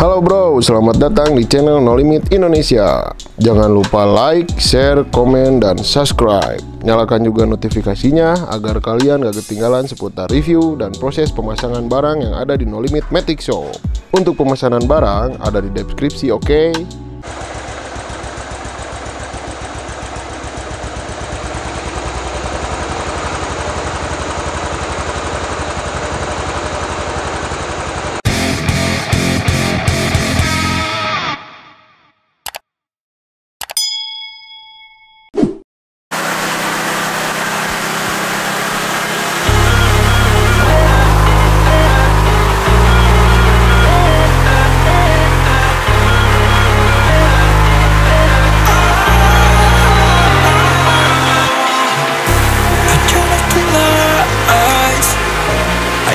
Halo bro, selamat datang di channel NoLimitz Indonesia. Jangan lupa like, share, komen, dan subscribe. Nyalakan juga notifikasinya agar kalian gak ketinggalan seputar review dan proses pemasangan barang yang ada di NoLimitz Maticshop. Untuk pemesanan barang ada di deskripsi, oke?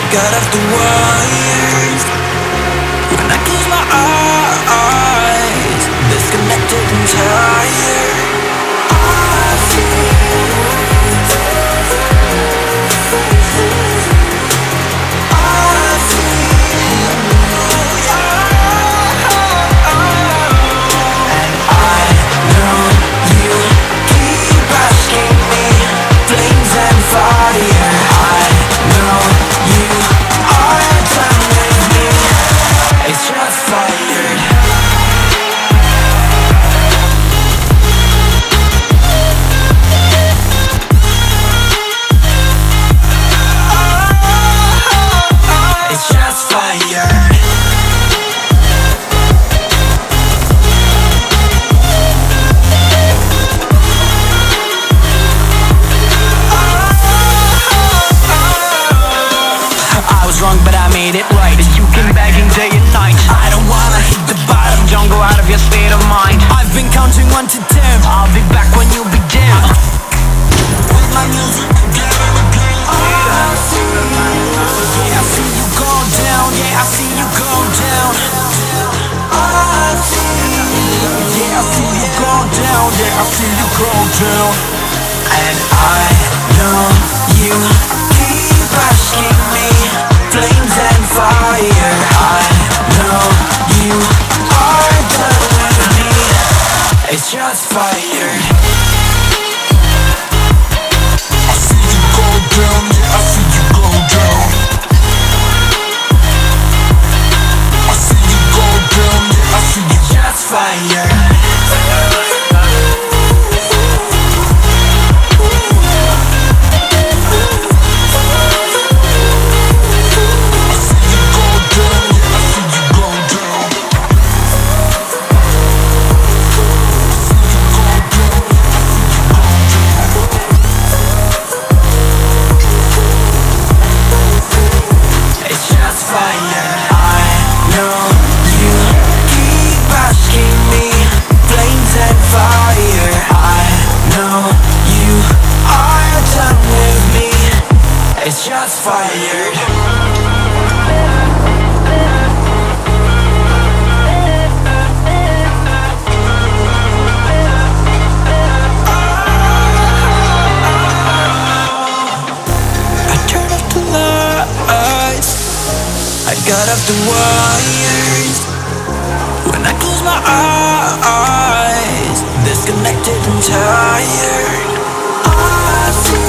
Got off the wires when I close my eyes, disconnected and tired. I and I know you keep asking me, flames and fire. I know you are done with me. It's just fired. It's just fired. I was wrong, but I made it right. You came begging day and night. I don't wanna hit the bottom. Don't go out of your state of mind. I've been counting 1 to 10. I'll be back when you begin. With my music again and again. I see you go down. Yeah, I see you go down. I see you go down. Yeah, I see you go down. And I know you keep asking me, flames and fire. I know you are done with me. It's just fired. I see you go down, yeah, I see you go down. I see you go down, yeah, I see you. It's just fired. It's just fired. I turned off the lights, I got off the wires. When I close my eyes, disconnected and tired. I see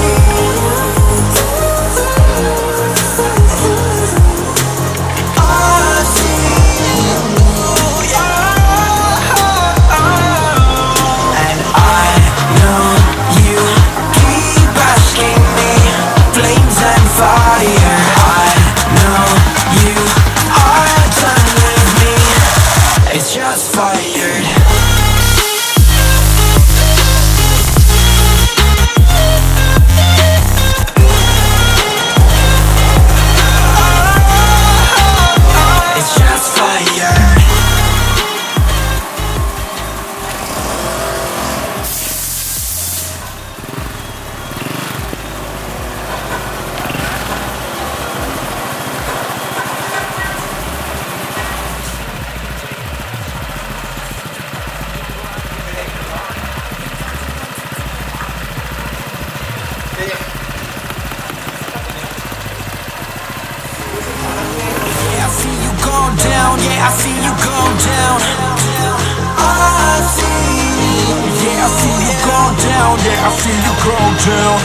I see you go down.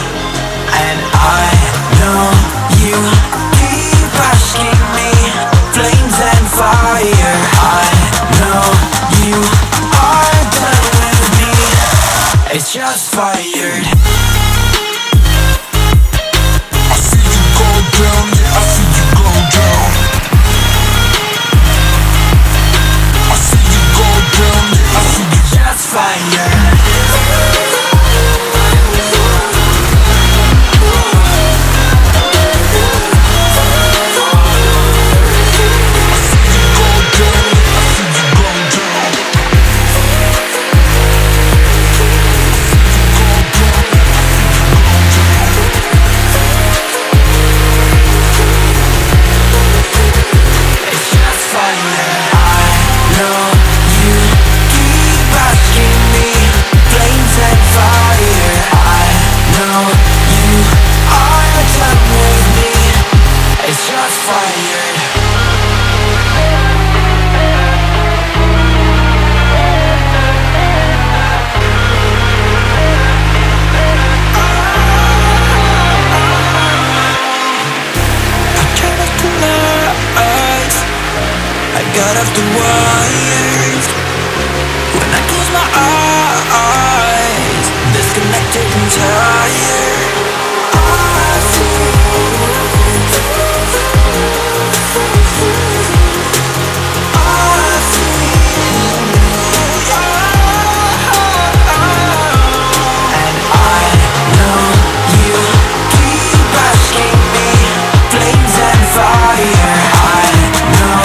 And I know you keep asking me, flames and fire. I know you are done with me. It's just fired. I see you go down, yeah, I see you go down. I see you go down, yeah, I see you just fired. Got off the wires when I close my eyes, disconnected and tired. I see and I know you keep asking me, flames and fire. I know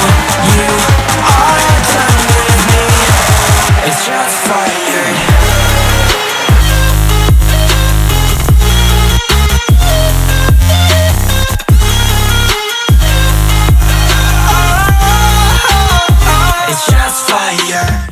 you are done with me. It's just fired. It's just fired.